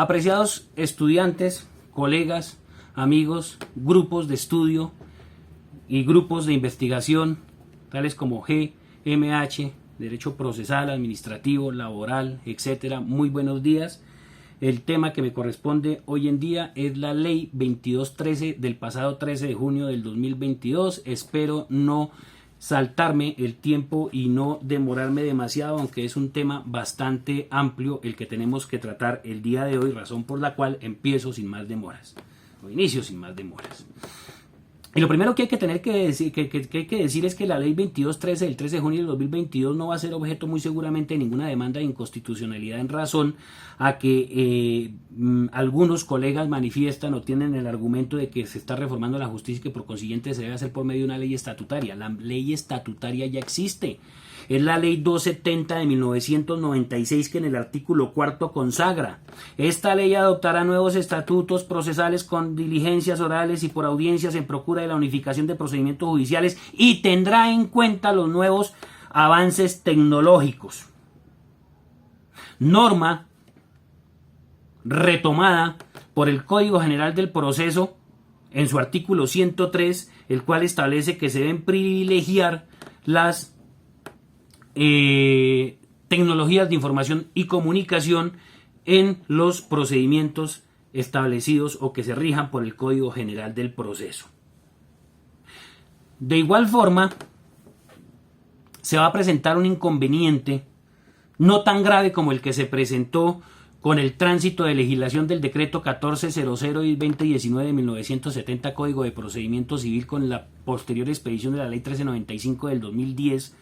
Apreciados estudiantes, colegas, amigos, grupos de estudio y grupos de investigación, tales como GMH, Derecho Procesal, Administrativo, Laboral, etcétera. Muy buenos días. El tema que me corresponde hoy en día es la Ley 2213 del pasado 13 de junio del 2022. Espero no saltarme el tiempo y no demorarme demasiado, aunque es un tema bastante amplio el que tenemos que tratar el día de hoy, razón por la cual empiezo sin más demoras, o inicio sin más demoras. Y lo primero que hay que tener que decir es que la ley 2213 del 13 de junio del 2022 no va a ser objeto muy seguramente de ninguna demanda de inconstitucionalidad, en razón a que algunos colegas manifiestan o tienen el argumento de que se está reformando la justicia y que por consiguiente se debe hacer por medio de una ley estatutaria. La ley estatutaria ya existe. Es la ley 270 de 1996 que en el artículo 4 consagra. Esta ley adoptará nuevos estatutos procesales con diligencias orales y por audiencias en procura de la unificación de procedimientos judiciales y tendrá en cuenta los nuevos avances tecnológicos. Norma retomada por el Código General del Proceso en su artículo 103, el cual establece que se deben privilegiar las tecnologías de información y comunicación en los procedimientos establecidos o que se rijan por el Código General del Proceso. De igual forma, se va a presentar un inconveniente no tan grave como el que se presentó con el tránsito de legislación del decreto 1400 y 2019 de 1970 Código de Procedimiento Civil con la posterior expedición de la ley 1395 del 2010,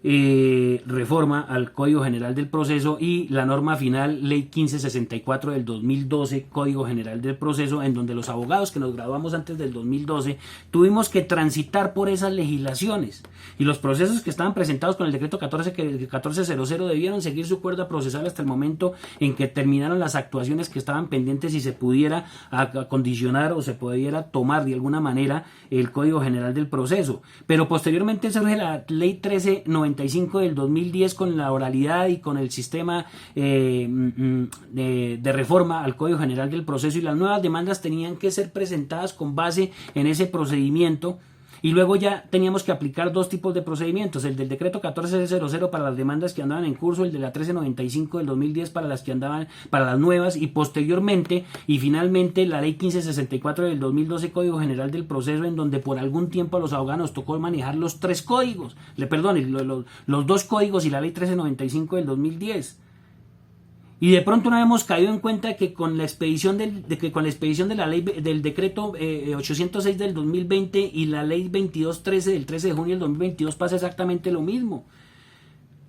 reforma al Código General del Proceso, y la norma final ley 1564 del 2012 Código General del Proceso, en donde los abogados que nos graduamos antes del 2012 tuvimos que transitar por esas legislaciones y los procesos que estaban presentados con el decreto 1400 debieron seguir su cuerda procesal hasta el momento en que terminaron las actuaciones que estaban pendientes y se pudiera acondicionar o se pudiera tomar de alguna manera el Código General del Proceso. Pero posteriormente surge la ley 1395 del 2010 con la oralidad y con el sistema de reforma al Código General del Proceso, y las nuevas demandas tenían que ser presentadas con base en ese procedimiento. Y luego ya teníamos que aplicar dos tipos de procedimientos: el del decreto 1400 para las demandas que andaban en curso, el de la 1395 del 2010 para las que andaban, para las nuevas, y posteriormente y finalmente la ley 1564 del 2012 Código General del Proceso, en donde por algún tiempo a los abogados nos tocó manejar los tres códigos, los dos códigos y la ley 1395 del 2010. Y de pronto no hemos caído en cuenta que con la expedición de la ley del decreto 806 del 2020 y la ley 2213 del 13 de junio del 2022 pasa exactamente lo mismo.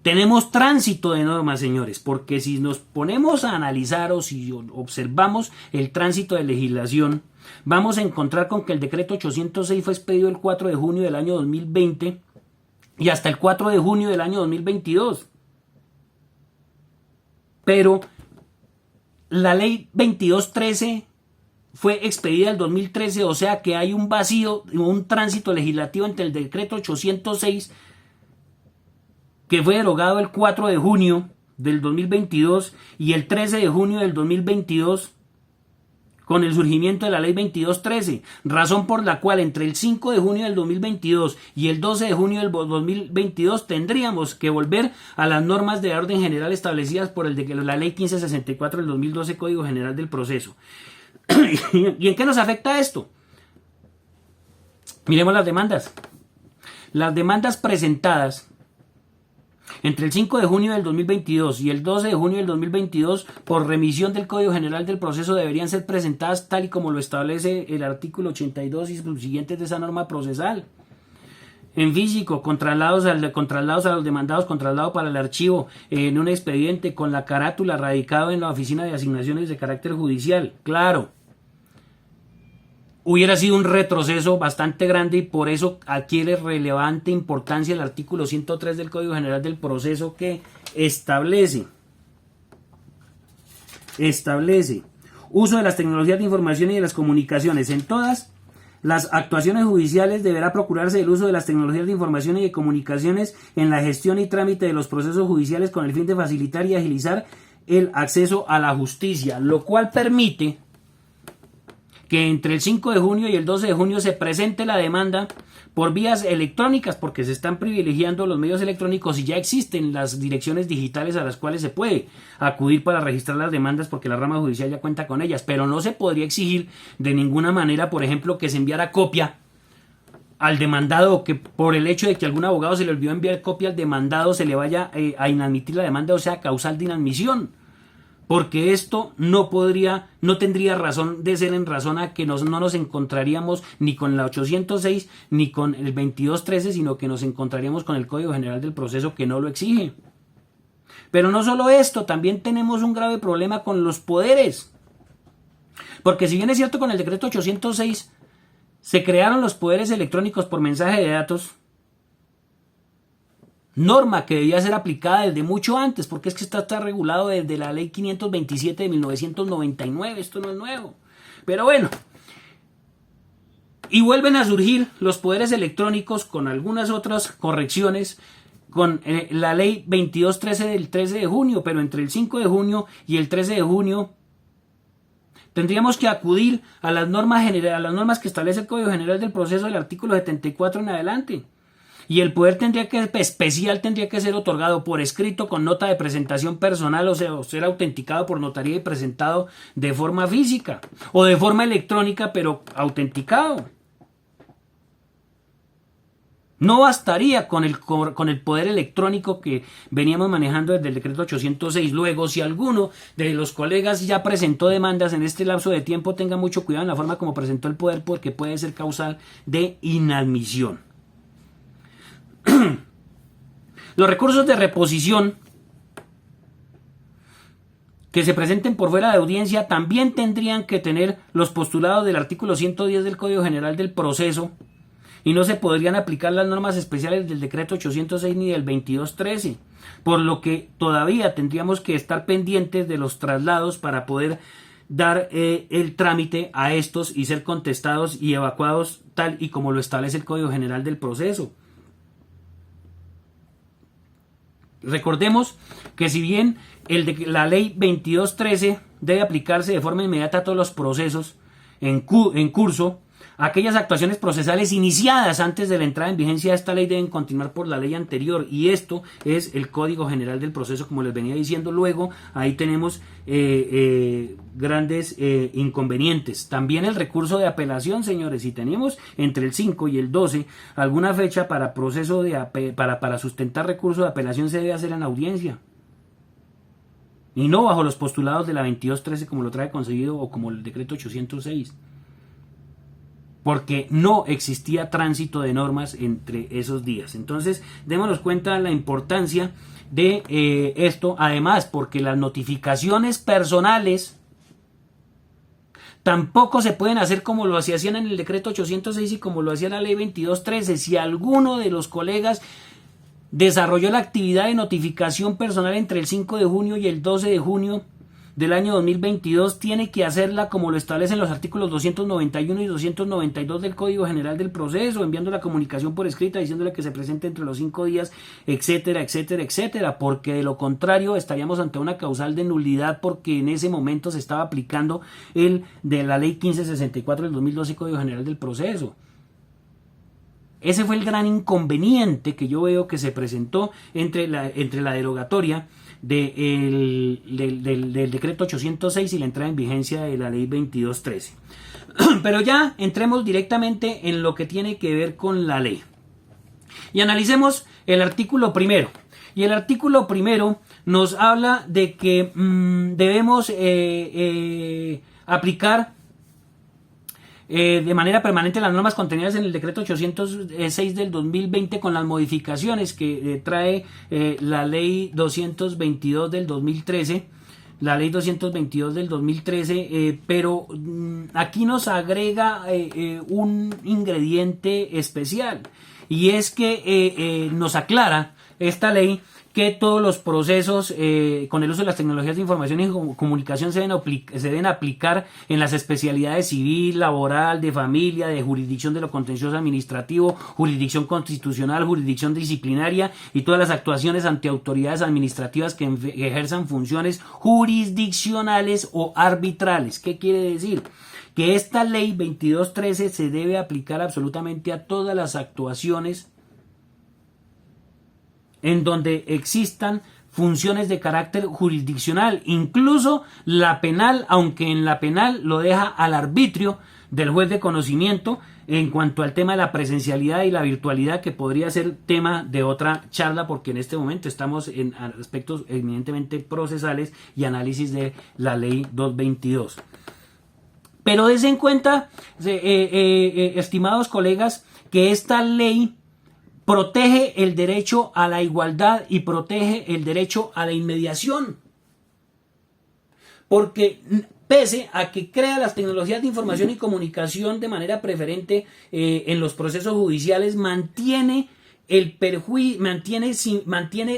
Tenemos tránsito de normas, señores, porque si nos ponemos a analizar o si observamos el tránsito de legislación, vamos a encontrar con que el decreto 806 fue expedido el 4 de junio del año 2020 y hasta el 4 de junio del año 2022. Pero la ley 2213 fue expedida en el 2013, o sea que hay un vacío, un tránsito legislativo entre el decreto 806, que fue derogado el 4 de junio del 2022, y el 13 de junio del 2022, con el surgimiento de la ley 2213, razón por la cual entre el 5 de junio del 2022 y el 12 de junio del 2022 tendríamos que volver a las normas de orden general establecidas por la ley 1564 del 2012 Código General del Proceso. ¿Y en qué nos afecta esto? Miremos las demandas. Las demandas presentadas entre el 5 de junio del 2022 y el 12 de junio del 2022 por remisión del Código General del Proceso deberían ser presentadas tal y como lo establece el artículo 82 y subsiguientes de esa norma procesal. En físico, con traslados a los demandados, con traslado para el archivo en un expediente con la carátula radicado en la Oficina de Asignaciones de Carácter Judicial. Claro, hubiera sido un retroceso bastante grande y por eso adquiere relevante importancia el artículo 103 del Código General del Proceso, que establece uso de las tecnologías de información y de las comunicaciones. En todas las actuaciones judiciales deberá procurarse el uso de las tecnologías de información y de comunicaciones en la gestión y trámite de los procesos judiciales con el fin de facilitar y agilizar el acceso a la justicia, lo cual permite que entre el 5 de junio y el 12 de junio se presente la demanda por vías electrónicas, porque se están privilegiando los medios electrónicos y ya existen las direcciones digitales a las cuales se puede acudir para registrar las demandas, porque la rama judicial ya cuenta con ellas, pero no se podría exigir de ninguna manera, por ejemplo, que se enviara copia al demandado, o que por el hecho de que algún abogado se le olvidó enviar copia al demandado se le vaya a inadmitir la demanda, o sea, causal de inadmisión. Porque esto no tendría razón de ser en razón a que no nos encontraríamos ni con la 806 ni con el 2213, sino que nos encontraríamos con el Código General del Proceso, que no lo exige. Pero no solo esto, también tenemos un grave problema con los poderes. Porque si bien es cierto, con el decreto 806 se crearon los poderes electrónicos por mensaje de datos, norma que debía ser aplicada desde mucho antes, porque es que está regulado desde la ley 527 de 1999, esto no es nuevo. Pero bueno, y vuelven a surgir los poderes electrónicos con algunas otras correcciones, con la ley 2213 del 13 de junio, pero entre el 5 de junio y el 13 de junio tendríamos que acudir a las normas que establece el Código General del Proceso del artículo 74 en adelante. Y el poder especial tendría que ser otorgado por escrito con nota de presentación personal, o sea, ser autenticado por notaría y presentado de forma física o de forma electrónica, pero autenticado. No bastaría con el poder electrónico que veníamos manejando desde el decreto 806. Luego, si alguno de los colegas ya presentó demandas en este lapso de tiempo, tenga mucho cuidado en la forma como presentó el poder, porque puede ser causal de inadmisión. Los recursos de reposición que se presenten por fuera de audiencia también tendrían que tener los postulados del artículo 110 del Código General del Proceso, y no se podrían aplicar las normas especiales del decreto 806 ni del 2213, por lo que todavía tendríamos que estar pendientes de los traslados para poder dar el trámite a estos y ser contestados y evacuados tal y como lo establece el Código General del Proceso. Recordemos que si bien la ley 2213 debe aplicarse de forma inmediata a todos los procesos en curso, aquellas actuaciones procesales iniciadas antes de la entrada en vigencia de esta ley deben continuar por la ley anterior, y esto es el Código General del Proceso, como les venía diciendo. Luego ahí tenemos grandes inconvenientes. También el recurso de apelación, señores. Si tenemos entre el 5 y el 12 alguna fecha para proceso para sustentar recurso de apelación, se debe hacer en audiencia y no bajo los postulados de la 2213 como lo trae concebido o como el decreto 806, porque no existía tránsito de normas entre esos días. Entonces, démonos cuenta de la importancia de esto, además porque las notificaciones personales tampoco se pueden hacer como lo hacían en el decreto 806 y como lo hacía la ley 2213. Si alguno de los colegas desarrolló la actividad de notificación personal entre el 5 de junio y el 12 de junio del año 2022, tiene que hacerla como lo establecen los artículos 291 y 292 del Código General del Proceso, enviando la comunicación por escrita, diciéndole que se presente entre los 5 días, etcétera, etcétera, etcétera, porque de lo contrario estaríamos ante una causal de nulidad, porque en ese momento se estaba aplicando el de la ley 1564 del 2012, Código General del Proceso. Ese fue el gran inconveniente que yo veo que se presentó entre la derogatoria del decreto 806 y la entrada en vigencia de la ley 2213. Pero ya entremos directamente en lo que tiene que ver con la ley y analicemos el artículo primero. Y el artículo primero nos habla de que debemos aplicar de manera permanente las normas contenidas en el decreto 806 del 2020, con las modificaciones que trae la ley 222 del 2013, pero aquí nos agrega un ingrediente especial, y es que nos aclara esta ley que todos los procesos con el uso de las tecnologías de información y comunicación se deben aplicar en las especialidades civil, laboral, de familia, de jurisdicción de lo contencioso administrativo, jurisdicción constitucional, jurisdicción disciplinaria y todas las actuaciones ante autoridades administrativas que ejerzan funciones jurisdiccionales o arbitrales. ¿Qué quiere decir? Que esta ley 2213 se debe aplicar absolutamente a todas las actuaciones en donde existan funciones de carácter jurisdiccional, incluso la penal, aunque en la penal lo deja al arbitrio del juez de conocimiento en cuanto al tema de la presencialidad y la virtualidad, que podría ser tema de otra charla, porque en este momento estamos en aspectos eminentemente procesales y análisis de la ley 222. Pero des en cuenta, estimados colegas, que esta ley protege el derecho a la igualdad y protege el derecho a la inmediación. Porque pese a que crea las tecnologías de información y comunicación de manera preferente en los procesos judiciales, mantiene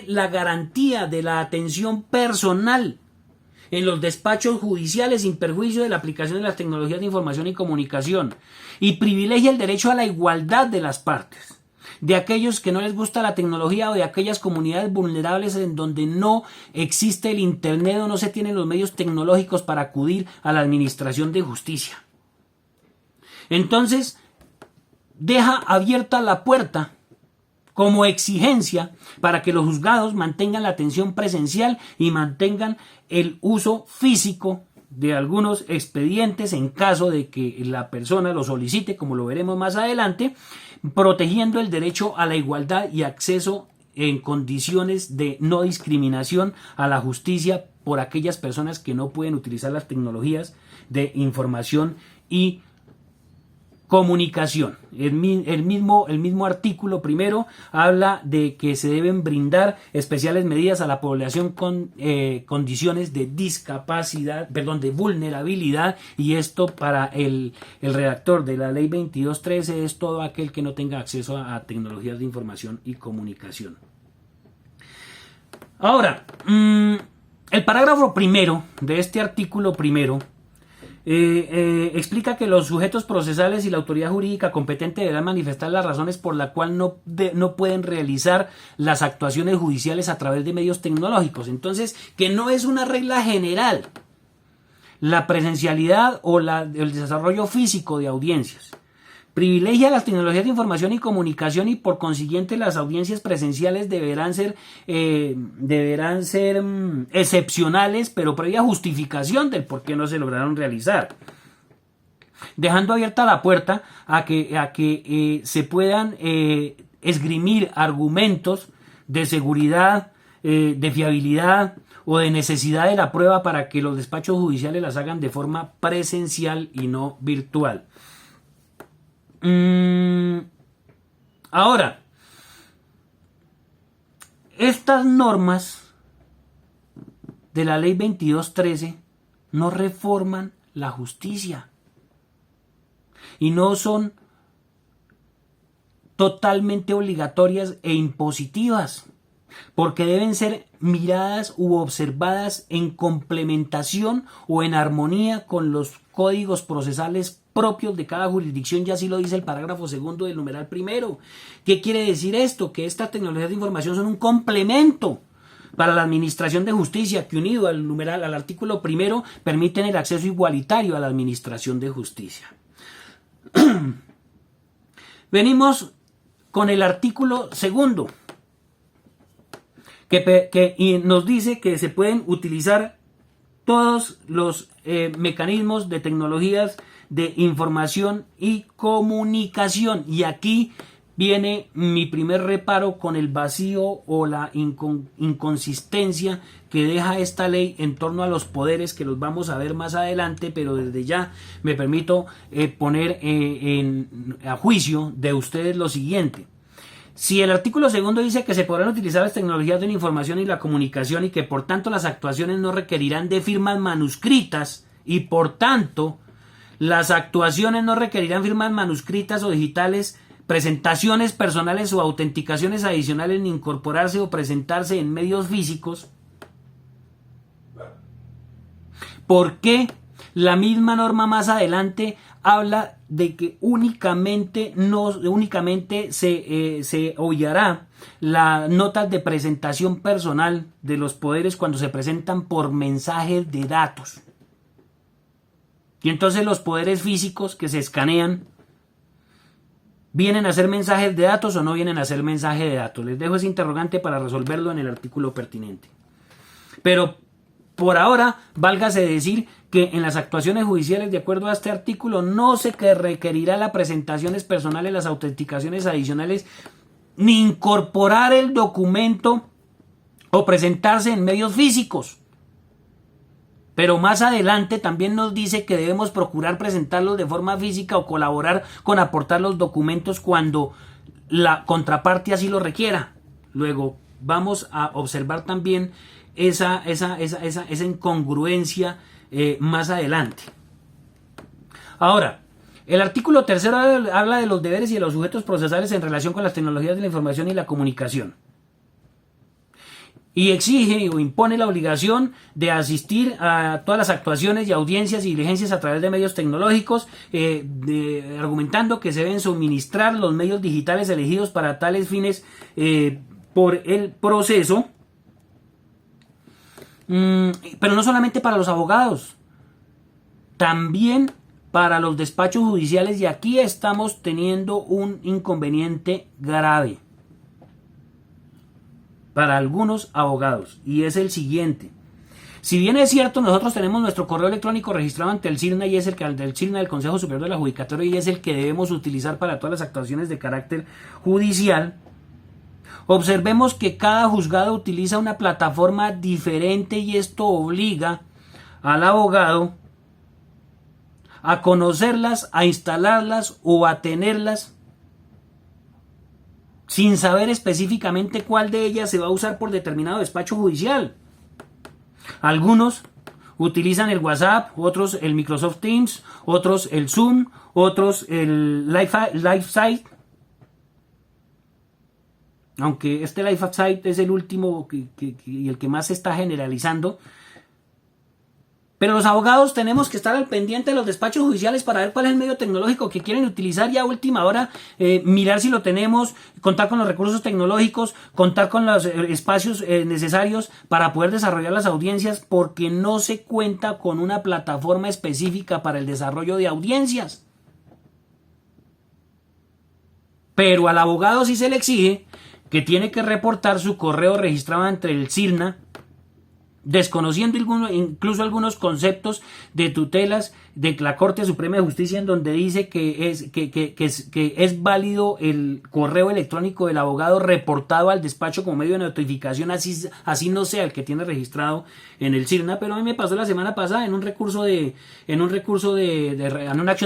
la garantía de la atención personal en los despachos judiciales sin perjuicio de la aplicación de las tecnologías de información y comunicación, y privilegia el derecho a la igualdad de las partes, de aquellos que no les gusta la tecnología o de aquellas comunidades vulnerables en donde no existe el internet o no se tienen los medios tecnológicos para acudir a la administración de justicia. Entonces, deja abierta la puerta como exigencia para que los juzgados mantengan la atención presencial y mantengan el uso físico de algunos expedientes en caso de que la persona lo solicite, como lo veremos más adelante, protegiendo el derecho a la igualdad y acceso en condiciones de no discriminación a la justicia por aquellas personas que no pueden utilizar las tecnologías de información y comunicación. El mismo artículo primero habla de que se deben brindar especiales medidas a la población con condiciones de discapacidad, de vulnerabilidad, y esto para el redactor de la ley 2213 es todo aquel que no tenga acceso a tecnologías de información y comunicación. Ahora, el parágrafo primero de este artículo primero explica que los sujetos procesales y la autoridad jurídica competente deberán manifestar las razones por las cuales no pueden realizar las actuaciones judiciales a través de medios tecnológicos. Entonces, que no es una regla general la presencialidad o el desarrollo físico de audiencias. Privilegia las tecnologías de información y comunicación y por consiguiente las audiencias presenciales deberán ser excepcionales, pero previa justificación del por qué no se lograron realizar, dejando abierta la puerta a que se puedan esgrimir argumentos de seguridad, de fiabilidad o de necesidad de la prueba para que los despachos judiciales las hagan de forma presencial y no virtual. Ahora, estas normas de la ley 2213 no reforman la justicia y no son totalmente obligatorias e impositivas, porque deben ser miradas u observadas en complementación o en armonía con los códigos procesales propios de cada jurisdicción, y así lo dice el parágrafo segundo del numeral primero. ¿Qué quiere decir esto? Que estas tecnologías de información son un complemento para la administración de justicia, que unido al artículo primero permiten el acceso igualitario a la administración de justicia. Venimos con el artículo segundo, que nos dice que se pueden utilizar todos los mecanismos de tecnologías de información y comunicación, y aquí viene mi primer reparo con el vacío o la inconsistencia que deja esta ley en torno a los poderes, que los vamos a ver más adelante, pero desde ya me permito poner a juicio de ustedes lo siguiente. Si el artículo segundo dice que se podrán utilizar las tecnologías de la información y la comunicación y que por tanto las actuaciones no requerirán de firmas manuscritas y por tanto las actuaciones no requerirán firmas manuscritas o digitales presentaciones personales o autenticaciones adicionales ni incorporarse o presentarse en medios físicos, ¿por qué la misma norma más adelante habla de que únicamente se hollará las notas de presentación personal de los poderes cuando se presentan por mensajes de datos? Y entonces los poderes físicos que se escanean, ¿vienen a ser mensajes de datos o no vienen a ser mensajes de datos? Les dejo ese interrogante para resolverlo en el artículo pertinente. Pero por ahora, válgase decir que en las actuaciones judiciales, de acuerdo a este artículo, no se requerirá las presentaciones personales, las autenticaciones adicionales, ni incorporar el documento o presentarse en medios físicos. Pero más adelante también nos dice que debemos procurar presentarlos de forma física o colaborar con aportar los documentos cuando la contraparte así lo requiera. Luego vamos a observar también esa incongruencia más adelante. Ahora, el artículo 3 habla de los deberes y de los sujetos procesales en relación con las tecnologías de la información y la comunicación. Y exige o impone la obligación de asistir a todas las actuaciones y audiencias y diligencias a través de medios tecnológicos, argumentando que se deben suministrar los medios digitales elegidos para tales fines por el proceso. Pero no solamente para los abogados, también para los despachos judiciales, y aquí estamos teniendo un inconveniente grave para algunos abogados, y es el siguiente. Si bien es cierto, nosotros tenemos nuestro correo electrónico registrado ante el CIRNA, y es el que del CIRNA, del Consejo Superior de la Judicatura, y es el que debemos utilizar para todas las actuaciones de carácter judicial, observemos que cada juzgado utiliza una plataforma diferente, y esto obliga al abogado a conocerlas, a instalarlas o a tenerlas sin saber específicamente cuál de ellas se va a usar por determinado despacho judicial. Algunos utilizan el WhatsApp, otros el Microsoft Teams, otros el Zoom, otros el LiveSite. Aunque este LiveSite es el último y el que más se está generalizando. Pero los abogados tenemos que estar al pendiente de los despachos judiciales para ver cuál es el medio tecnológico que quieren utilizar, y a última hora mirar si lo tenemos, contar con los recursos tecnológicos, contar con los espacios necesarios para poder desarrollar las audiencias, porque no se cuenta con una plataforma específica para el desarrollo de audiencias. Pero al abogado sí se le exige que tiene que reportar su correo registrado ante el CIRNA, desconociendo incluso algunos conceptos de tutelas de la Corte Suprema de Justicia, en donde dice que es válido el correo electrónico del abogado reportado al despacho como medio de notificación, así no sea el que tiene registrado en el CIRNA. Pero a mí me pasó la semana pasada en una acción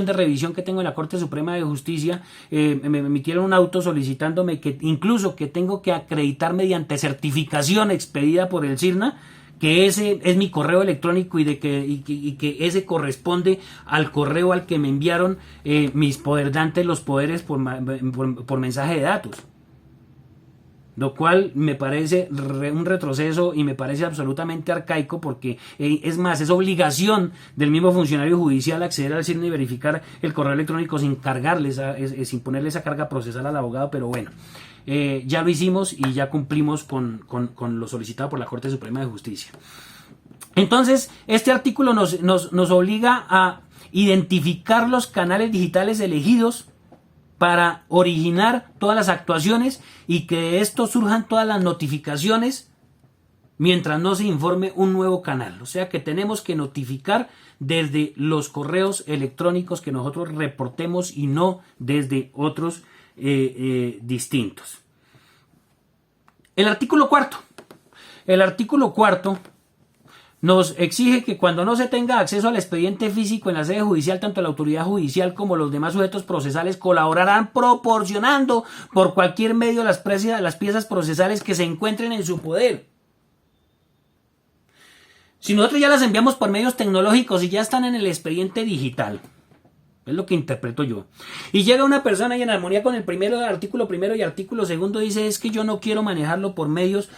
de revisión que tengo en la Corte Suprema de Justicia. Me emitieron un auto solicitándome que incluso que tengo que acreditar mediante certificación expedida por el CIRNA que ese es mi correo electrónico, y que ese corresponde al correo al que me enviaron mis poderdantes los poderes por mensaje de datos. Lo cual me parece un retroceso y me parece absolutamente arcaico, porque es más, es obligación del mismo funcionario judicial acceder al CIRNA y verificar el correo electrónico sin sin ponerle esa carga procesal al abogado. Pero bueno, ya lo hicimos y ya cumplimos con lo solicitado por la Corte Suprema de Justicia. Entonces, este artículo nos obliga a identificar los canales digitales elegidos para originar todas las actuaciones, y que de esto surjan todas las notificaciones mientras no se informe un nuevo canal. O sea que tenemos que notificar desde los correos electrónicos que nosotros reportemos y no desde otros distintos. El artículo cuarto nos exige que cuando no se tenga acceso al expediente físico en la sede judicial, tanto la autoridad judicial como los demás sujetos procesales colaborarán proporcionando por cualquier medio las piezas procesales que se encuentren en su poder. Si nosotros ya las enviamos por medios tecnológicos y ya están en el expediente digital, Es lo que interpreto yo. Y llega una persona y en armonía con el artículo primero y artículo segundo dice es que yo no quiero manejarlo por medios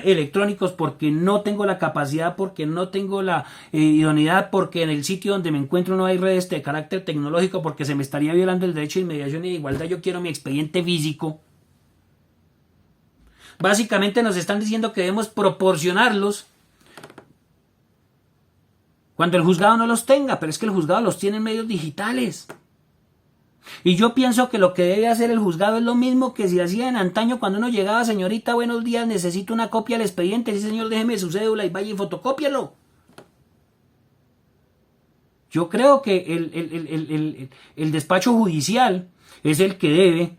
electrónicos porque no tengo la capacidad, porque no tengo la idoneidad, porque en el sitio donde me encuentro no hay redes de carácter tecnológico, porque se me estaría violando el derecho de inmediación y de igualdad, yo quiero mi expediente físico. Básicamente nos están diciendo que debemos proporcionarlos cuando el juzgado no los tenga, pero es que el juzgado los tiene en medios digitales. Y yo pienso que lo que debe hacer el juzgado es lo mismo que se hacía en antaño cuando uno llegaba, señorita, buenos días, necesito una copia del expediente. Sí, señor, déjeme su cédula y vaya y fotocópielo. Yo creo que el despacho judicial es el que debe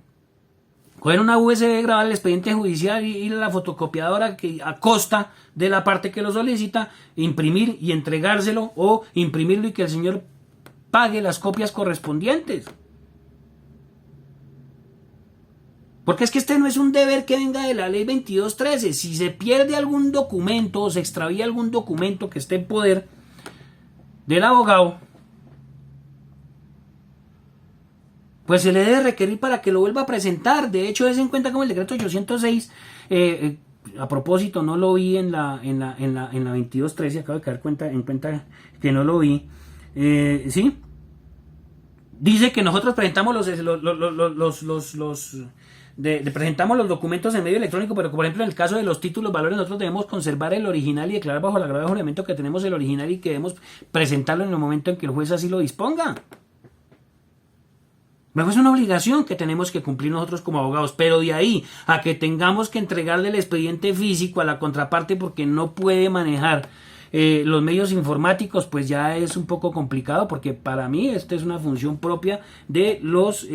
coger una USB, grabar el expediente judicial y ir a la fotocopiadora que a costa de la parte que lo solicita, imprimir y entregárselo o imprimirlo y que el señor pague las copias correspondientes. Porque es que este no es un deber que venga de la ley 2213. Si se pierde algún documento o se extravía algún documento que esté en poder del abogado, pues se le debe requerir para que lo vuelva a presentar. De hecho, es en cuenta como el decreto 806, a propósito, no lo vi en la 2213, acabo de caer en cuenta que no lo vi. ¿Sí? Dice que nosotros presentamos presentamos los documentos en medio electrónico, pero por ejemplo en el caso de los títulos, valores, nosotros debemos conservar el original y declarar bajo la grave de juramento que tenemos el original y que debemos presentarlo en el momento en que el juez así lo disponga. Luego es una obligación que tenemos que cumplir nosotros como abogados, pero de ahí a que tengamos que entregarle el expediente físico a la contraparte porque no puede manejar los medios informáticos, pues ya es un poco complicado, porque para mí esta es una función propia de los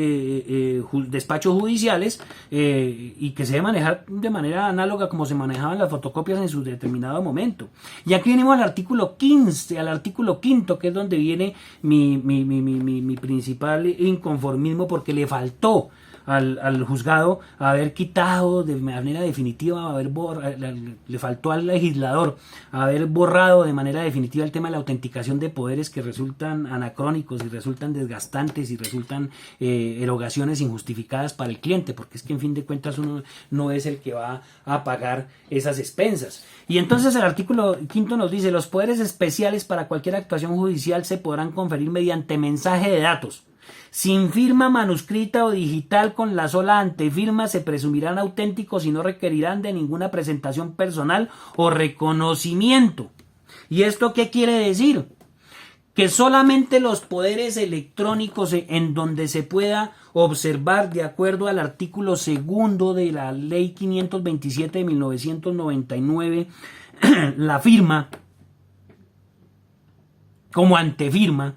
despachos judiciales y que se debe manejar de manera análoga como se manejaban las fotocopias en su determinado momento. Y aquí venimos al artículo 15, al artículo 5, que es donde viene mi principal inconformismo, porque le faltó al juzgado haber quitado de manera definitiva, le faltó al legislador haber borrado de manera definitiva el tema de la autenticación de poderes que resultan anacrónicos y resultan desgastantes y resultan erogaciones injustificadas para el cliente, porque es que en fin de cuentas uno no es el que va a pagar esas expensas. Y entonces el artículo 5 nos dice: los poderes especiales para cualquier actuación judicial se podrán conferir mediante mensaje de datos. Sin firma manuscrita o digital, con la sola antefirma, se presumirán auténticos y no requerirán de ninguna presentación personal o reconocimiento. ¿Y esto qué quiere decir? Que solamente los poderes electrónicos en donde se pueda observar, de acuerdo al artículo 2 de la ley 527 de 1999, la firma como antefirma,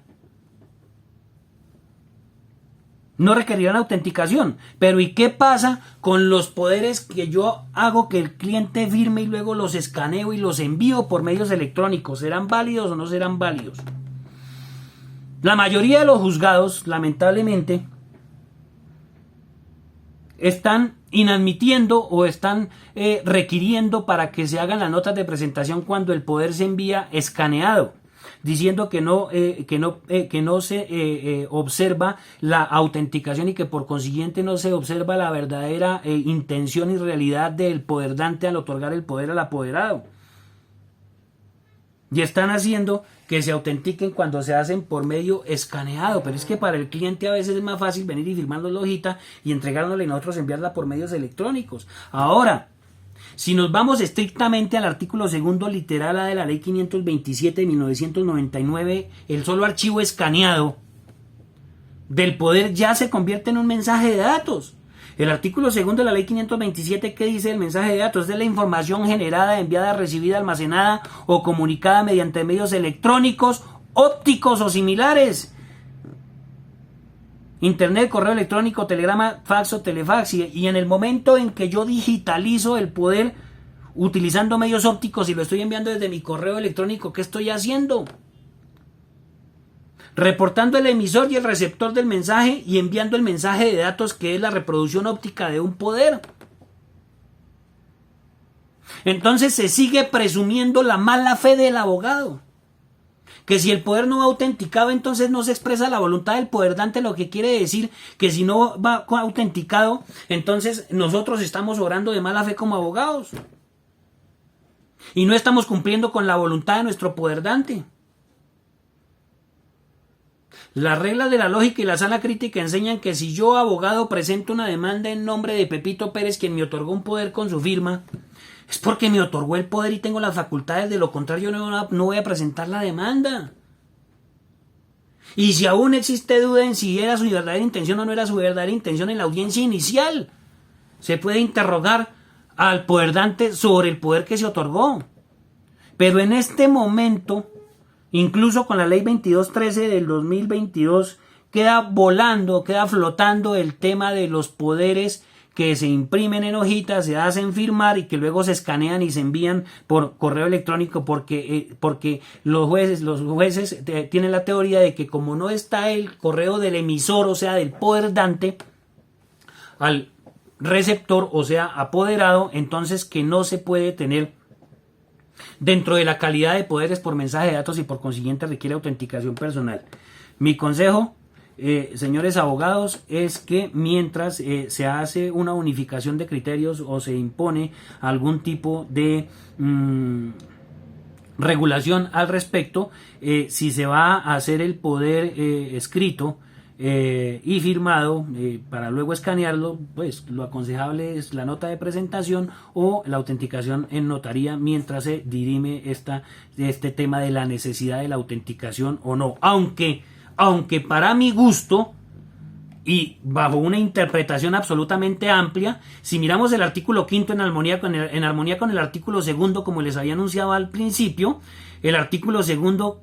no requerirán autenticación. Pero ¿y qué pasa con los poderes que yo hago que el cliente firme y luego los escaneo y los envío por medios electrónicos? ¿Serán válidos o no serán válidos? La mayoría de los juzgados, lamentablemente, están inadmitiendo o están requiriendo para que se hagan las notas de presentación cuando el poder se envía escaneado, diciendo que no se observa la autenticación y que por consiguiente no se observa la verdadera intención y realidad del poderdante al otorgar el poder al apoderado. Y están haciendo que se autentiquen cuando se hacen por medio escaneado, pero es que para el cliente a veces es más fácil venir y firmarnos la hojita y entregárnosla y nosotros enviarla por medios electrónicos. Ahora, si nos vamos estrictamente al artículo 2 literal A de la ley 527 de 1999, el solo archivo escaneado del poder ya se convierte en un mensaje de datos. El artículo 2 de la ley 527, ¿qué dice el mensaje de datos? Es de la información generada, enviada, recibida, almacenada o comunicada mediante medios electrónicos, ópticos o similares. Internet, correo electrónico, telegrama, fax o telefax. Y en el momento en que yo digitalizo el poder utilizando medios ópticos y lo estoy enviando desde mi correo electrónico, ¿qué estoy haciendo? Reportando el emisor y el receptor del mensaje y enviando el mensaje de datos, que es la reproducción óptica de un poder. Entonces se sigue presumiendo la mala fe del abogado, Que si el poder no va autenticado, entonces no se expresa la voluntad del poderdante, lo que quiere decir que si no va autenticado, entonces nosotros estamos obrando de mala fe como abogados. Y no estamos cumpliendo con la voluntad de nuestro poderdante. Las reglas de la lógica y la sala crítica enseñan que si yo, abogado, presento una demanda en nombre de Pepito Pérez, quien me otorgó un poder con su firma, es porque me otorgó el poder y tengo las facultades, de lo contrario no voy a presentar la demanda. Y si aún existe duda en si era su verdadera intención o no era su verdadera intención en la audiencia inicial, se puede interrogar al poderdante sobre el poder que se otorgó. Pero en este momento, incluso con la ley 2213 del 2022, queda volando, queda flotando el tema de los poderes que se imprimen en hojitas, se hacen firmar y que luego se escanean y se envían por correo electrónico, porque los jueces tienen la teoría de que como no está el correo del emisor, o sea, del poderdante, al receptor, o sea, apoderado, entonces que no se puede tener dentro de la calidad de poderes por mensaje de datos y por consiguiente requiere autenticación personal. Mi consejo, señores abogados, es que mientras se hace una unificación de criterios o se impone algún tipo de regulación al respecto, si se va a hacer el poder escrito y firmado para luego escanearlo, pues lo aconsejable es la nota de presentación o la autenticación en notaría mientras se dirime este tema de la necesidad de la autenticación o no, aunque para mi gusto y bajo una interpretación absolutamente amplia, si miramos el artículo 5 en armonía con el artículo 2, como les había anunciado al principio, el artículo 2,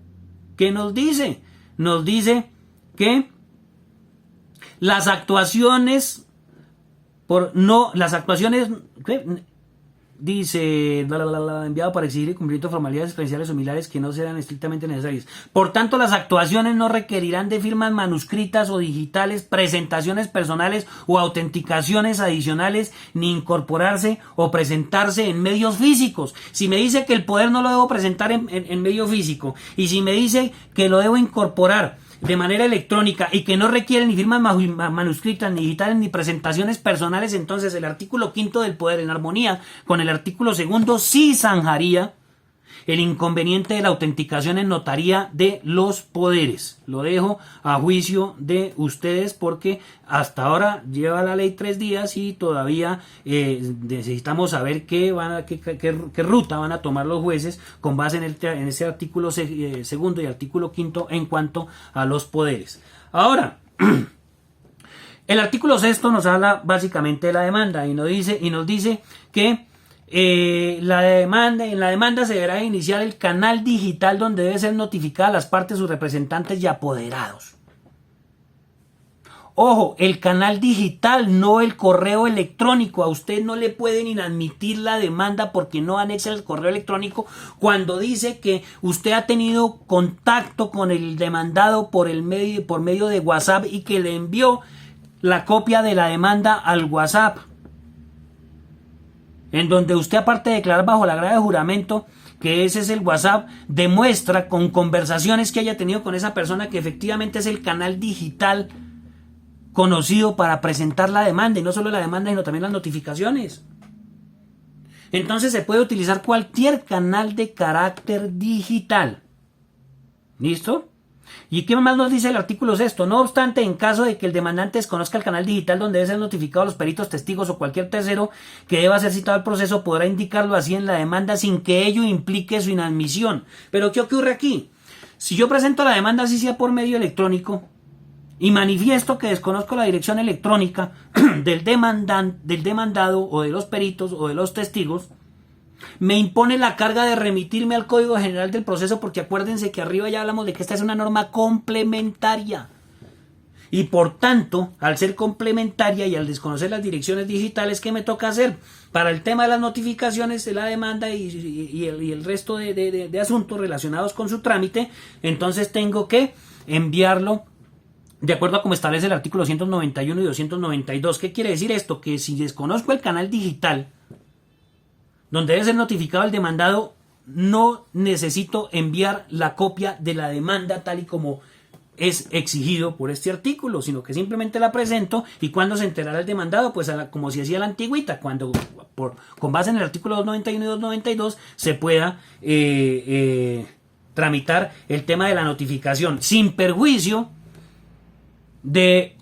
¿qué nos dice? Nos dice que las actuaciones dice enviado para exigir el cumplimiento de formalidades especiales o similares que no sean estrictamente necesarias. Por tanto, las actuaciones no requerirán de firmas manuscritas o digitales, presentaciones personales o autenticaciones adicionales, ni incorporarse o presentarse en medios físicos. Si me dice que el poder no lo debo presentar en medio físico, y si me dice que lo debo incorporar de manera electrónica y que no requiere ni firmas manuscritas, ni digitales, ni presentaciones personales, entonces el artículo 5 del poder, en armonía con el artículo 2, sí zanjaría el inconveniente de la autenticación en notaría de los poderes. Lo dejo a juicio de ustedes porque hasta ahora lleva la ley 3 días y todavía necesitamos saber qué ruta van a tomar los jueces con base en ese artículo 2 y artículo 5 en cuanto a los poderes. Ahora, el artículo 6 nos habla básicamente de la demanda y nos dice que en la demanda se deberá iniciar el canal digital donde debe ser notificada a las partes, sus representantes y apoderados. Ojo, el canal digital, no el correo electrónico. A usted no le pueden inadmitir la demanda porque no anexa el correo electrónico cuando dice que usted ha tenido contacto con el demandado por medio de WhatsApp y que le envió la copia de la demanda al WhatsApp, en donde usted, aparte de declarar bajo la grave juramento que ese es el WhatsApp, demuestra con conversaciones que haya tenido con esa persona que efectivamente es el canal digital conocido para presentar la demanda, y no solo la demanda sino también las notificaciones. Entonces se puede utilizar cualquier canal de carácter digital. ¿Listo? ¿Y qué más nos dice el artículo 6? No obstante, en caso de que el demandante desconozca el canal digital donde deben ser notificados los peritos, testigos o cualquier tercero que deba ser citado al proceso, podrá indicarlo así en la demanda sin que ello implique su inadmisión. Pero ¿qué ocurre aquí? Si yo presento la demanda, así sea por medio electrónico, y manifiesto que desconozco la dirección electrónica del demandado o de los peritos o de los testigos, me impone la carga de remitirme al Código General del Proceso, porque acuérdense que arriba ya hablamos de que esta es una norma complementaria. Y por tanto, al ser complementaria y al desconocer las direcciones digitales, ¿qué me toca hacer? Para el tema de las notificaciones de la demanda y el resto de asuntos relacionados con su trámite, entonces tengo que enviarlo de acuerdo a como establece el artículo 291 y 292. ¿Qué quiere decir esto? Que si desconozco el canal digital donde debe ser notificado el demandado no necesito enviar la copia de la demanda tal y como es exigido por este artículo, sino que simplemente la presento y cuando se enterará el demandado, pues como se hacía la antigüita, cuando con base en el artículo 291 y 292 se pueda tramitar el tema de la notificación, sin perjuicio de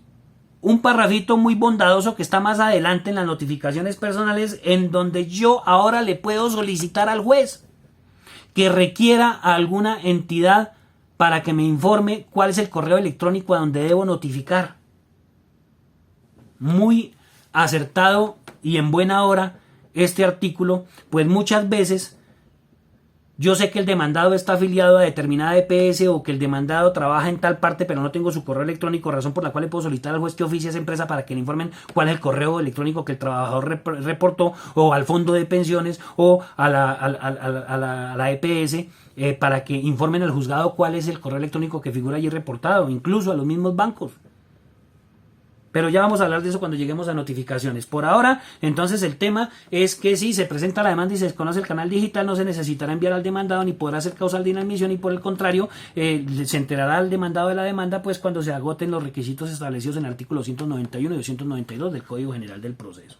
un parrafito muy bondadoso que está más adelante en las notificaciones personales, en donde yo ahora le puedo solicitar al juez que requiera a alguna entidad para que me informe cuál es el correo electrónico a donde debo notificar. Muy acertado y en buena hora este artículo, pues muchas veces yo sé que el demandado está afiliado a determinada EPS o que el demandado trabaja en tal parte pero no tengo su correo electrónico, razón por la cual le puedo solicitar al juez que oficie a esa empresa para que le informen cuál es el correo electrónico que el trabajador reportó, o al fondo de pensiones o a la EPS, para que informen al juzgado cuál es el correo electrónico que figura allí reportado, incluso a los mismos bancos. Pero ya vamos a hablar de eso cuando lleguemos a notificaciones. Por ahora, entonces el tema es que si se presenta la demanda y se desconoce el canal digital, no se necesitará enviar al demandado ni podrá ser causal de inadmisión, y por el contrario, se enterará al demandado de la demanda pues cuando se agoten los requisitos establecidos en el artículo 191 y 292 del Código General del Proceso.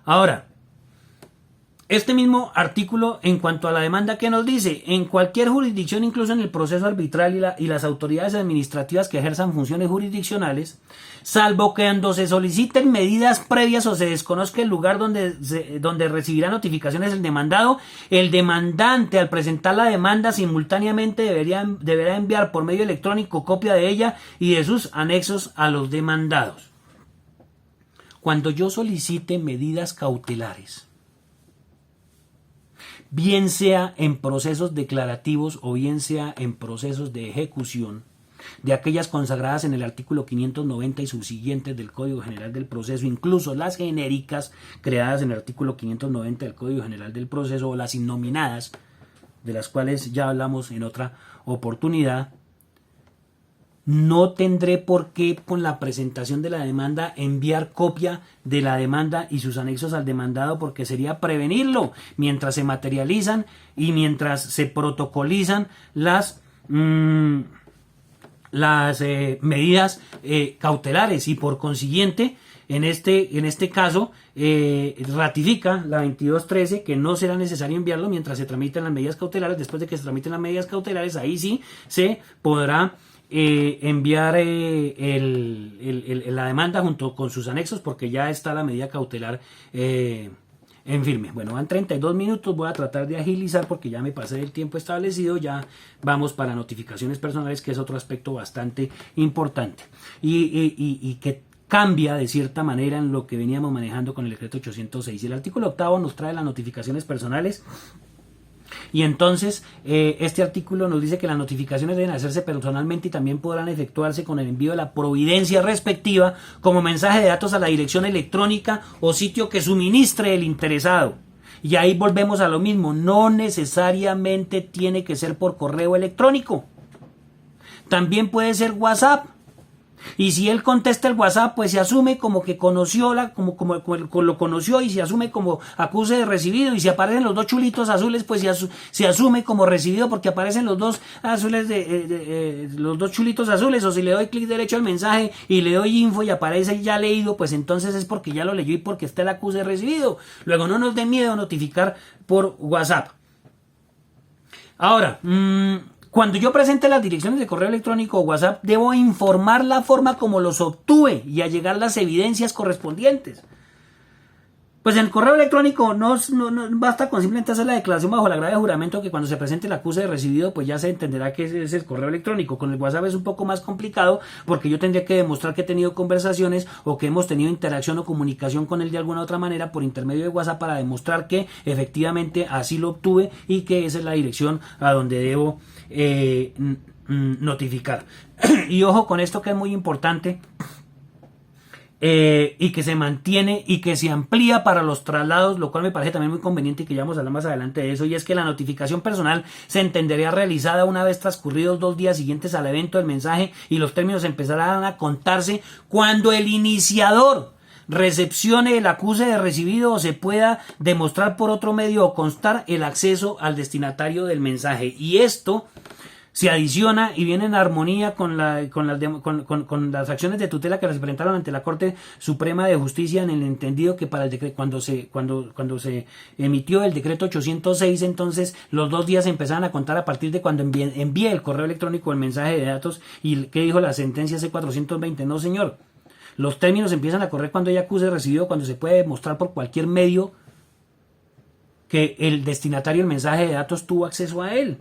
Ahora, este mismo artículo, en cuanto a la demanda, ¿qué nos dice? En cualquier jurisdicción, incluso en el proceso arbitral y las autoridades administrativas que ejerzan funciones jurisdiccionales, salvo que cuando se soliciten medidas previas o se desconozca el lugar donde recibirá notificaciones el demandante, al presentar la demanda, simultáneamente deberá enviar por medio electrónico copia de ella y de sus anexos a los demandados. Cuando yo solicite medidas cautelares, bien sea en procesos declarativos o bien sea en procesos de ejecución, de aquellas consagradas en el artículo 590 y subsiguientes del Código General del Proceso, incluso las genéricas creadas en el artículo 590 del Código General del Proceso, o las innominadas, de las cuales ya hablamos en otra oportunidad, no tendré por qué, con la presentación de la demanda, enviar copia de la demanda y sus anexos al demandado, porque sería prevenirlo mientras se materializan y mientras se protocolizan las medidas cautelares, y por consiguiente en este caso ratifica la 2213 que no será necesario enviarlo mientras se tramiten las medidas cautelares. Después de que se tramiten las medidas cautelares, ahí sí se podrá enviar la demanda junto con sus anexos, porque ya está la medida cautelar en firme. Bueno, van 32 minutos, voy a tratar de agilizar porque ya me pasé del tiempo establecido. Ya vamos para notificaciones personales, que es otro aspecto bastante importante y que cambia de cierta manera en lo que veníamos manejando con el decreto 806. El artículo 8 nos trae las notificaciones personales. Y entonces este artículo nos dice que las notificaciones deben hacerse personalmente y también podrán efectuarse con el envío de la providencia respectiva como mensaje de datos a la dirección electrónica o sitio que suministre el interesado. Y ahí volvemos a lo mismo, no necesariamente tiene que ser por correo electrónico, también puede ser WhatsApp. Y si él contesta el WhatsApp, pues se asume como que conoció como lo conoció, y se asume como acuse de recibido. Y si aparecen los dos chulitos azules, pues se asume como recibido porque aparecen los dos azules los dos chulitos azules. O si le doy clic derecho al mensaje y le doy info y aparece ya leído, pues entonces es porque ya lo leyó y porque está el acuse de recibido. Luego, no nos dé miedo notificar por WhatsApp. Ahora, cuando yo presente las direcciones de correo electrónico o WhatsApp, debo informar la forma como los obtuve y allegar las evidencias correspondientes. Pues en el correo electrónico no basta con simplemente hacer la declaración bajo el agravio de juramento, que cuando se presente el acuse de recibido, pues ya se entenderá que ese es el correo electrónico. Con el WhatsApp es un poco más complicado, porque yo tendría que demostrar que he tenido conversaciones o que hemos tenido interacción o comunicación con él de alguna otra manera por intermedio de WhatsApp, para demostrar que efectivamente así lo obtuve y que esa es la dirección a donde debo notificar. Y ojo con esto, que es muy importante, y que se mantiene y que se amplía para los traslados, lo cual me parece también muy conveniente, y que ya vamos a hablar más adelante de eso. Y es que la notificación personal se entendería realizada una vez transcurridos 2 días siguientes al evento del mensaje, y los términos empezarán a contarse cuando el iniciador recepcione el acuse de recibido o se pueda demostrar por otro medio o constar el acceso al destinatario del mensaje. Y esto se adiciona y viene en armonía con las acciones de tutela que se presentaron ante la Corte Suprema de Justicia, en el entendido que para el decreto, cuando se emitió el decreto 806, entonces los 2 días empezaban a contar a partir de cuando envíe el correo electrónico el mensaje de datos. ¿Y qué dijo la sentencia C420? No, señor. Los términos empiezan a correr cuando hay acuse recibido, cuando se puede demostrar por cualquier medio que el destinatario del mensaje de datos tuvo acceso a él.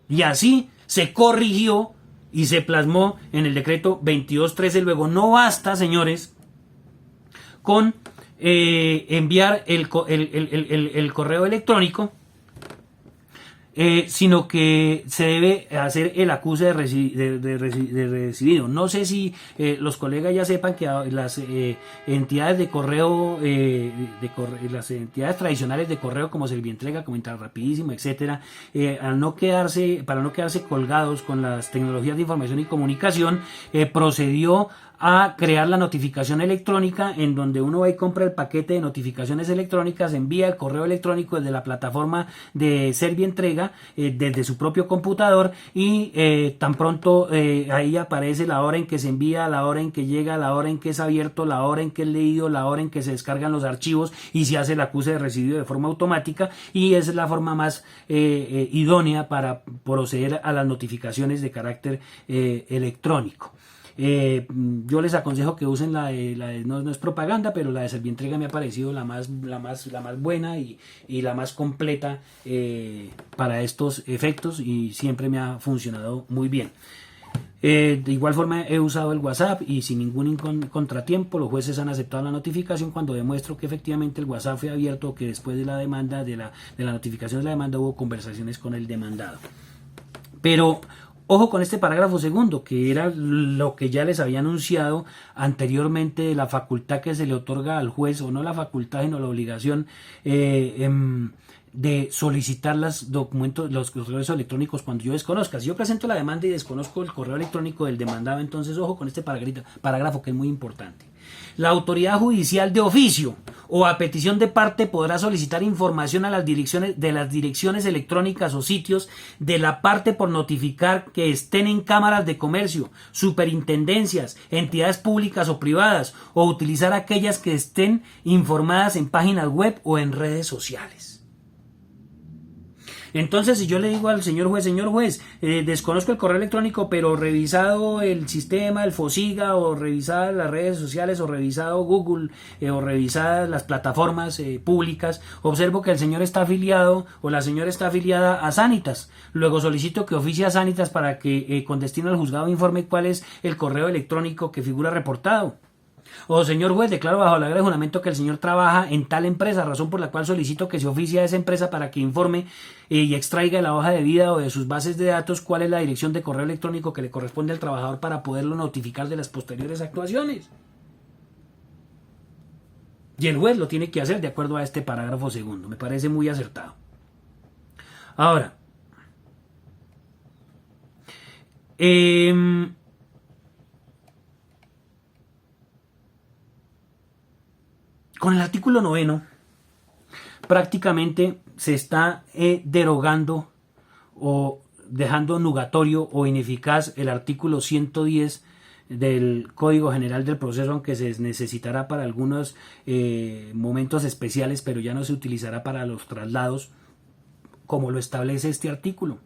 Y así se corrigió y se plasmó en el decreto 2213. Luego no basta, señores, con enviar el correo electrónico, sino que se debe hacer el acuse de recibido. No sé si los colegas ya sepan que las entidades de correo, las entidades tradicionales de correo como Servientrega, como Interrapidísimo, etcétera, para no quedarse colgados con las tecnologías de información y comunicación, procedió a crear la notificación electrónica, en donde uno va y compra el paquete de notificaciones electrónicas, envía el correo electrónico desde la plataforma de Servientrega, desde su propio computador, y tan pronto ahí aparece la hora en que se envía, la hora en que llega, la hora en que es abierto, la hora en que es leído, la hora en que se descargan los archivos y se hace el acuse de recibido de forma automática, y esa es la forma más idónea para proceder a las notificaciones de carácter electrónico. Yo les aconsejo que usen no es propaganda, pero la de Servientrega me ha parecido la más buena y la más completa para estos efectos, y siempre me ha funcionado muy bien. De igual forma he usado el WhatsApp y sin ningún contratiempo los jueces han aceptado la notificación cuando demuestro que efectivamente el WhatsApp fue abierto, o que después de la demanda, de la notificación de la demanda, hubo conversaciones con el demandado. Pero ojo con este parágrafo segundo, que era lo que ya les había anunciado anteriormente, de la facultad que se le otorga al juez, o no la facultad sino la obligación de solicitar los correos electrónicos cuando yo desconozca. Si yo presento la demanda y desconozco el correo electrónico del demandado, entonces ojo con este parágrafo, que es muy importante. La autoridad judicial de oficio o a petición de parte podrá solicitar información a las direcciones electrónicas o sitios de la parte por notificar que estén en cámaras de comercio, superintendencias, entidades públicas o privadas, o utilizar aquellas que estén informadas en páginas web o en redes sociales. Entonces, si yo le digo al señor juez, desconozco el correo electrónico, pero revisado el sistema, el FOSIGA, o revisadas las redes sociales, o revisado Google, o revisadas las plataformas públicas, observo que el señor está afiliado o la señora está afiliada a Sanitas. Luego solicito que oficie a Sanitas para que con destino al juzgado informe cuál es el correo electrónico que figura reportado. O señor juez, declaro bajo la regla de juramento que el señor trabaja en tal empresa, razón por la cual solicito que se oficie a esa empresa para que informe y extraiga de la hoja de vida o de sus bases de datos cuál es la dirección de correo electrónico que le corresponde al trabajador para poderlo notificar de las posteriores actuaciones. Y el juez lo tiene que hacer de acuerdo a este parágrafo segundo. Me parece muy acertado. Ahora, con el artículo 9 prácticamente se está derogando o dejando nugatorio o ineficaz el artículo 110 del Código General del Proceso, aunque se necesitará para algunos momentos especiales, pero ya no se utilizará para los traslados como lo establece este artículo.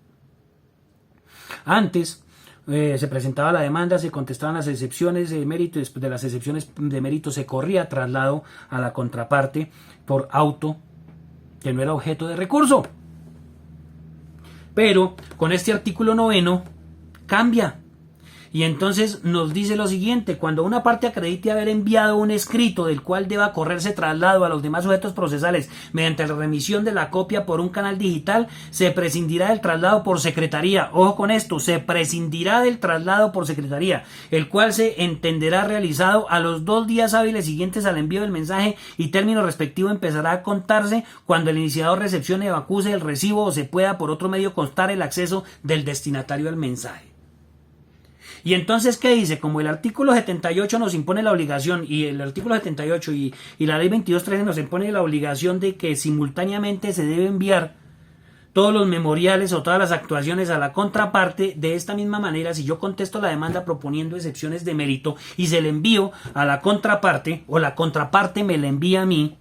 Antes se presentaba la demanda, se contestaban las excepciones de mérito, y después de las excepciones de mérito se corría traslado a la contraparte por auto que no era objeto de recurso. Pero con este artículo 9 cambia. Y entonces nos dice lo siguiente: cuando una parte acredite haber enviado un escrito del cual deba correrse traslado a los demás sujetos procesales mediante la remisión de la copia por un canal digital, se prescindirá del traslado por secretaría. Ojo con esto, se prescindirá del traslado por secretaría, el cual se entenderá realizado a los 2 días hábiles siguientes al envío del mensaje, y término respectivo empezará a contarse cuando el iniciador recepcione o acuse el recibo o se pueda por otro medio constar el acceso del destinatario al mensaje. Y entonces, ¿qué dice? Como el artículo 78 nos impone la obligación, y el artículo 78 y la ley 2213 nos impone la obligación de que simultáneamente se debe enviar todos los memoriales o todas las actuaciones a la contraparte. De esta misma manera, si yo contesto la demanda proponiendo excepciones de mérito y se le envío a la contraparte, o la contraparte me la envía a mí,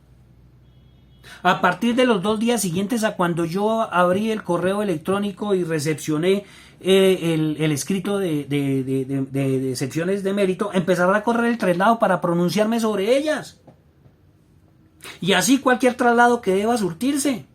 a partir de los 2 días siguientes a cuando yo abrí el correo electrónico y recepcioné el escrito de excepciones de mérito, empezará a correr el traslado para pronunciarme sobre ellas. Y así cualquier traslado que deba surtirse.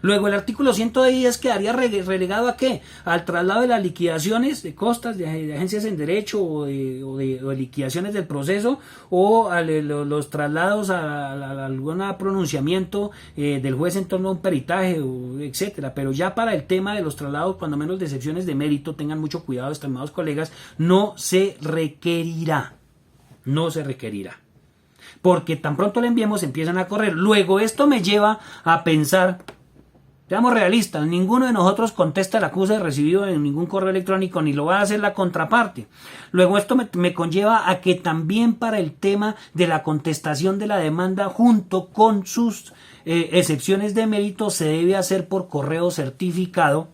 Luego el artículo 110 quedaría relegado ¿a qué? Al traslado de las liquidaciones de costas de agencias en derecho o de liquidaciones del proceso, o a los traslados a algún pronunciamiento del juez en torno a un peritaje, etcétera. Pero ya para el tema de los traslados, cuando menos de excepciones de mérito, tengan mucho cuidado, estimados colegas, no se requerirá. No se requerirá. Porque tan pronto le enviemos empiezan a correr. Luego esto me lleva a pensar... Seamos realistas, ninguno de nosotros contesta el acuse de recibido en ningún correo electrónico, ni lo va a hacer la contraparte. Luego esto me conlleva a que también para el tema de la contestación de la demanda junto con sus excepciones de mérito se debe hacer por correo certificado,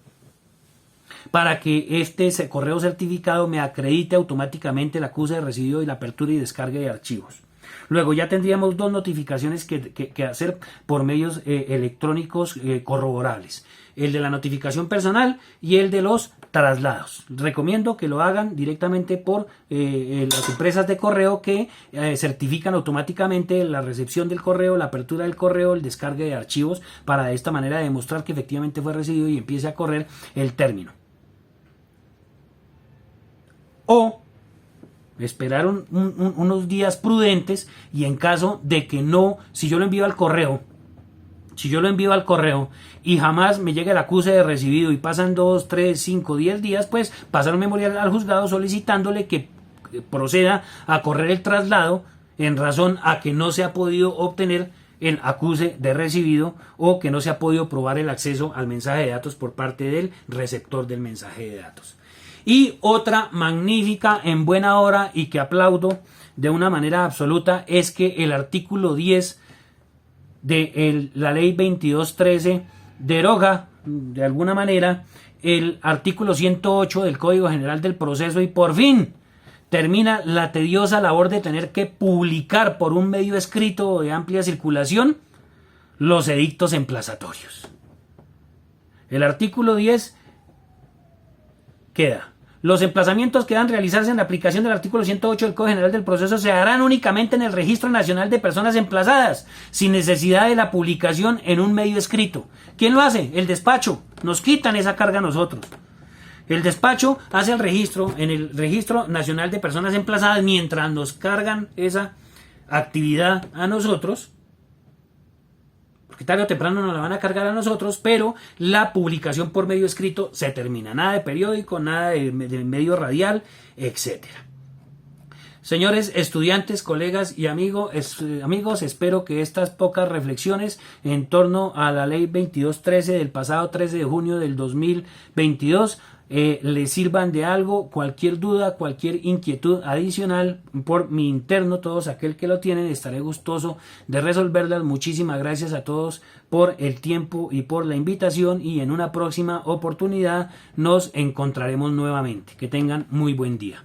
para que este correo certificado me acredite automáticamente el acuse de recibido y la apertura y descarga de archivos. Luego ya tendríamos 2 notificaciones que hacer por medios electrónicos corroborables. El de la notificación personal y el de los traslados. Recomiendo que lo hagan directamente por las empresas de correo que certifican automáticamente la recepción del correo, la apertura del correo, el descargue de archivos, para de esta manera demostrar que efectivamente fue recibido y empiece a correr el término. O esperar unos días prudentes, y en caso de que no, si yo lo envío al correo y jamás me llega el acuse de recibido y pasan 2, 3, 5, 10 días, pues pasar un memorial al juzgado solicitándole que proceda a correr el traslado en razón a que no se ha podido obtener el acuse de recibido o que no se ha podido probar el acceso al mensaje de datos por parte del receptor del mensaje de datos. Y otra magnífica en buena hora y que aplaudo de una manera absoluta es que el artículo 10 de la ley 2213 deroga de alguna manera el artículo 108 del Código General del Proceso y por fin termina la tediosa labor de tener que publicar por un medio escrito de amplia circulación los edictos emplazatorios. El artículo 10 queda: los emplazamientos que deban realizarse en la aplicación del artículo 108 del Código General del Proceso se harán únicamente en el Registro Nacional de Personas Emplazadas, sin necesidad de la publicación en un medio escrito. ¿Quién lo hace? El despacho. Nos quitan esa carga a nosotros. El despacho hace el registro en el Registro Nacional de Personas Emplazadas mientras nos cargan esa actividad a nosotros, porque tarde o temprano nos la van a cargar a nosotros, pero la publicación por medio escrito se termina. Nada de periódico, nada de medio radial, etcétera. Señores estudiantes, colegas y amigos, espero que estas pocas reflexiones en torno a la ley 2213 del pasado 13 de junio del 2022 les sirvan de algo. Cualquier duda, cualquier inquietud adicional por mi interno, todos aquel que lo tienen, estaré gustoso de resolverlas. Muchísimas gracias a todos por el tiempo y por la invitación, y en una próxima oportunidad nos encontraremos nuevamente. Que tengan muy buen día.